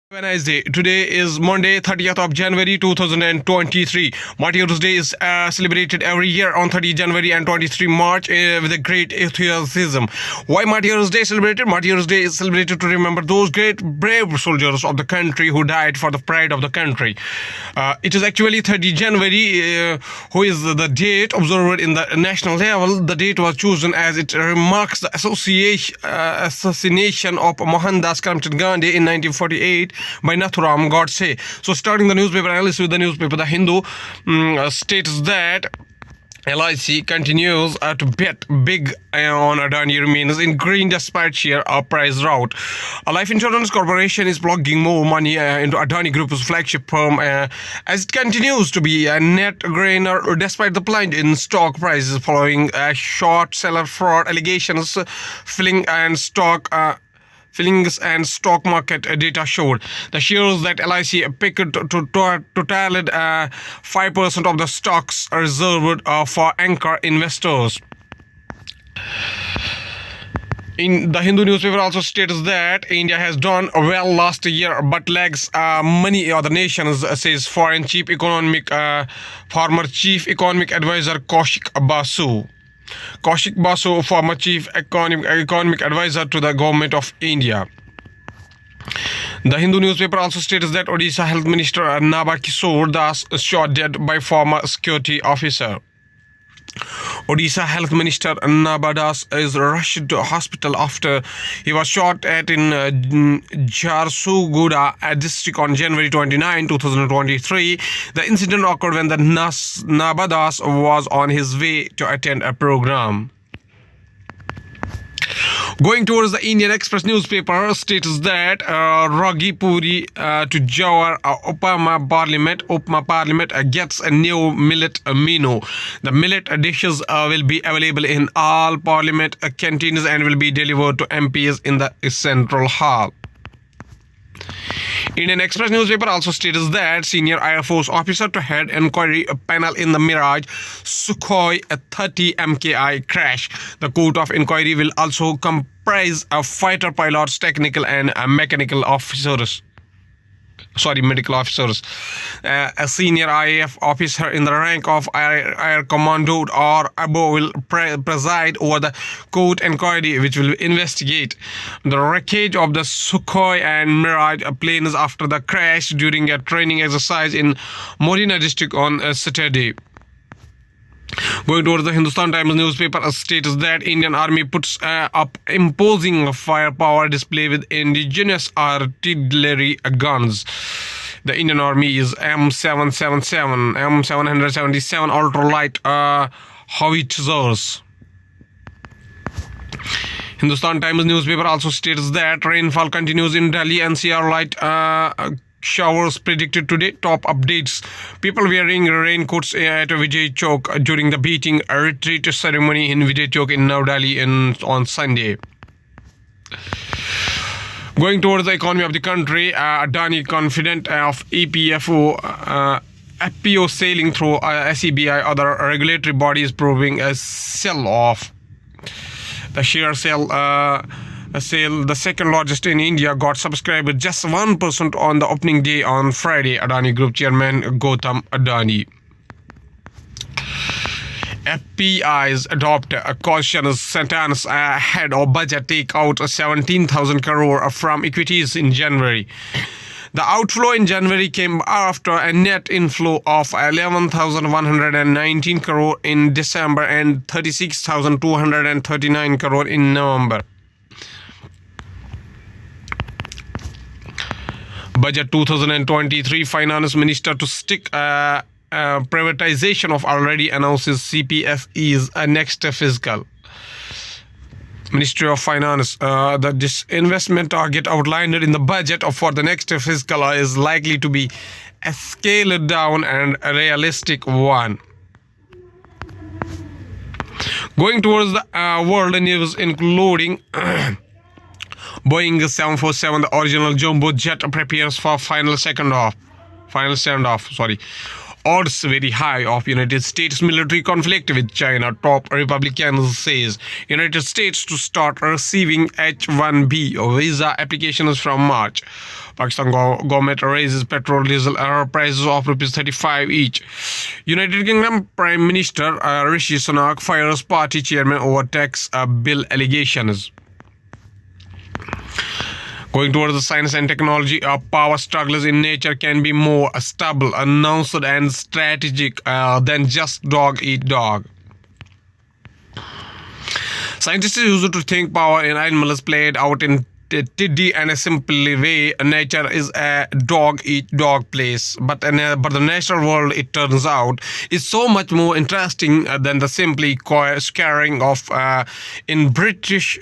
Have a nice day. Today is Monday, 30th of January 2023. Martyrs Day is celebrated every year on 30 January and 23 March with a great enthusiasm. Why Martyrs Day celebrated? Martyrs Day is celebrated to remember those great brave soldiers of the country who died for the pride of the country. It is actually 30 January, who is the date observed in the national level. The date was chosen as it marks the assassination of Mohandas Karamchand Gandhi in 1948 by Nathuram Godse. So, starting the newspaper analysis with the newspaper The Hindu states that LIC continues to bet big on Adani remains in green despite sheer price rout. A life insurance corporation is plugging more money into Adani Group's flagship firm as it continues to be a net gainer despite the plunge in stock prices following short seller fraud allegations fillings and stock market data showed. The shares that LIC picked totaled 5% of the stocks reserved for anchor investors. In the Hindu newspaper also states that India has done well last year but lags many other nations, says former chief economic advisor Kaushik Basu. Kaushik Basu, former chief economic advisor to the government of India. The Hindu newspaper also states that Odisha Health Minister Naba Kishore Das shot dead by former security officer. Odisha Health Minister Naba Das is rushed to hospital after he was shot at in Jharsuguda district on January 29, 2023. The incident occurred when the Naba Das was on his way to attend a program. Going towards the Indian Express newspaper states that Ragi Puri to Jawar Upma Parliament gets a new millet menu. The millet dishes will be available in all Parliament canteens and will be delivered to MPs in the Central Hall. Indian Express newspaper also states that senior Air Force officer to head inquiry panel in the Mirage Sukhoi 30 MKI crash. The court of inquiry will also comprise of fighter pilots, technical and medical officers. A senior IAF officer in the rank of Air Commando or above will preside over the court inquiry, which will investigate the wreckage of the Sukhoi and Mirage planes after the crash during a training exercise in Morena district on Saturday. Going towards the Hindustan Times newspaper states that Indian Army puts up imposing firepower display with indigenous artillery guns. The Indian Army is M777 ultralight howitzers. Hindustan Times newspaper also states that rainfall continues in Delhi NCR light showers predicted today. Top updates: people wearing raincoats at Vijay Chowk during the beating retreat ceremony in Vijay Chowk in New Delhi on Sunday. Going towards the economy of the country, Adani confident of FPO sailing through SEBI other regulatory bodies proving a sell-off. The share sale, the second largest in India, got subscribed with just 1% on the opening day on Friday. Adani Group Chairman Gautam Adani. FPIs adopt a cautious stance ahead of budget take out 17,000 crore from equities in January. The outflow in January came after a net inflow of 11,119 crore in December and 36,239 crore in November. Budget 2023 Finance Minister to stick privatization of already announces CPSE's next fiscal. Ministry of Finance, the disinvestment target outlined in the budget for the next fiscal is likely to be a scaled down and a realistic one. Going towards the world news, including Boeing 747, the original jumbo jet, prepares for final standoff. odds very high of United States military conflict with China. Top Republicans says United States to start receiving H-1B visa applications from March. Pakistan government raises petrol diesel prices of rupees 35 each. United Kingdom Prime Minister Rishi Sunak fires party chairman over tax bill allegations. Going towards the science and technology, power struggles in nature can be more stable, announced and strategic than just dog eat dog. Scientists used to think power in animals played out in tiddy and a simple way. Nature is a dog eat dog place, but the natural world, it turns out, is so much more interesting than the simply scaring of in British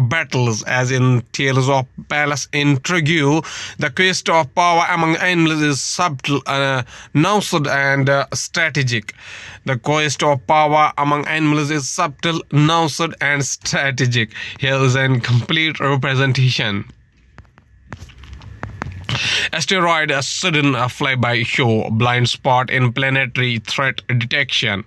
battles, as in Tales of Palace Intrigue. The quest of power among animals is subtle, nuanced and strategic. The quest of power among animals is subtle, nuanced and strategic. Here is a complete representation. Asteroid, a sudden flyby show blind spot in planetary threat detection.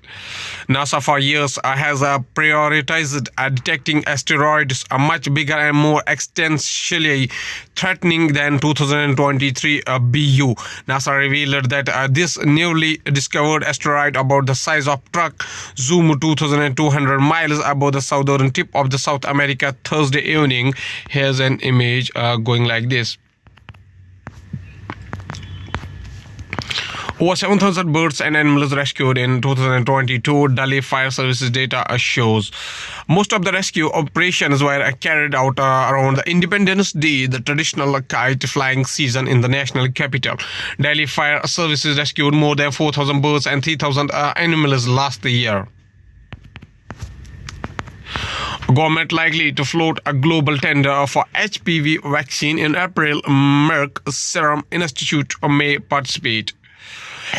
NASA for years has prioritized detecting asteroids much bigger and more extensively threatening than 2023 BU. NASA revealed that this newly discovered asteroid about the size of truck zoomed 2,200 miles above the southern tip of the South America Thursday evening. Here's an image going like this. Over 7,000 birds and animals rescued in 2022, Delhi Fire Services data shows. Most of the rescue operations were carried out around the Independence Day, the traditional kite flying season in the national capital. Delhi Fire Services rescued more than 4,000 birds and 3,000 animals last year. Government likely to float a global tender for HPV vaccine in April. Merck Serum Institute may participate.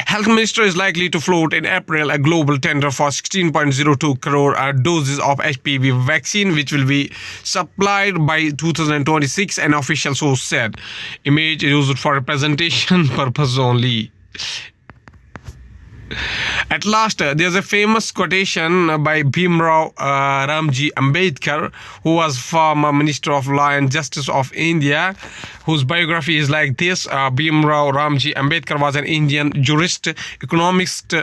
Health Minister is likely to float in April a global tender for 16.02 crore doses of HPV vaccine, which will be supplied by 2026, an official source said. Image used for representation purpose only. At last, there's a famous quotation by Bhimrao Ramji Ambedkar, who was former Minister of Law and Justice of India, whose biography is like this. Bhimrao Ramji Ambedkar was an Indian jurist, economist,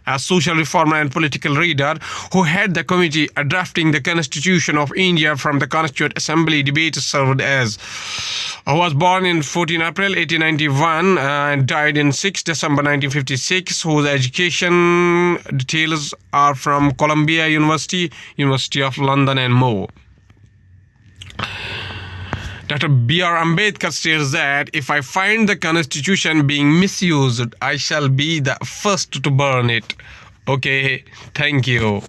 a social reformer and political leader who had the committee drafting the Constitution of India from the Constituent Assembly debate served as. Who was born in 14 April 1891 and died in 6 December 1956, whose education details are from Columbia University, University of London and more. Dr. B.R. Ambedkar states that if I find the Constitution being misused, I shall be the first to burn it. Okay, thank you.